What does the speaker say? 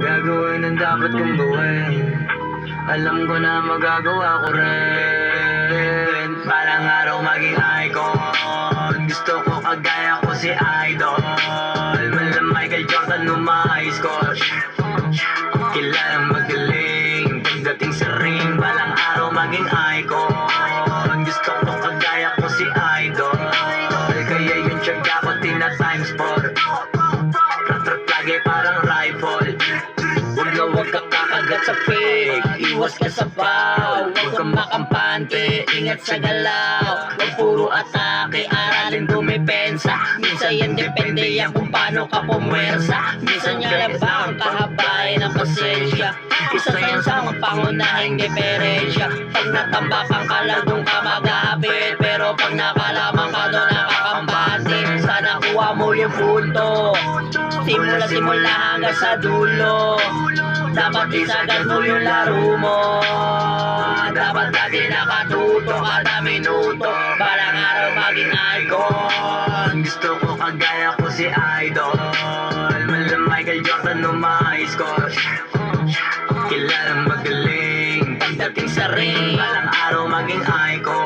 Gagawin ang dapat kong gawin. Alam ko na magagawa ko rin. Balang araw maging icon. Gusto ko kagaya ko si Idol. Mala Michael Jordan nung high score. Kilalang magaling pagdating sa ring. Balang araw maging icon. Gusto ko kagaya ko si Idol. Kaya yun tiyaga ko tina times 4. Rat-rat lagi parang rifle. Huwag ka kakagat sa fake, iwas ka sa bow. Huwag kang makampante, ingat sa galaw. Huwag puro atake, aralin dumipensa. Minsan yan depende yan kung paano ka pumwersa. Minsan yan lang ba ang kahabay ng pasensya. Isa sa yan sa mga pangunahing diferensya. Pag natambakan ka lang doon ka maghahapit, pero pag nakalaman ka doon nakakampante. Sana kuha mo yung punto, simula hanggang sa dulo. Dapat isagan mo yung laro mo. Dapat lagi nakatuto kada minuto. Balang araw maging icon. Gusto ko kagaya ko si Idol. Mala Michael Jordan nung high score. Kilalang magaling pagdating sa ring. Balang araw maging icon.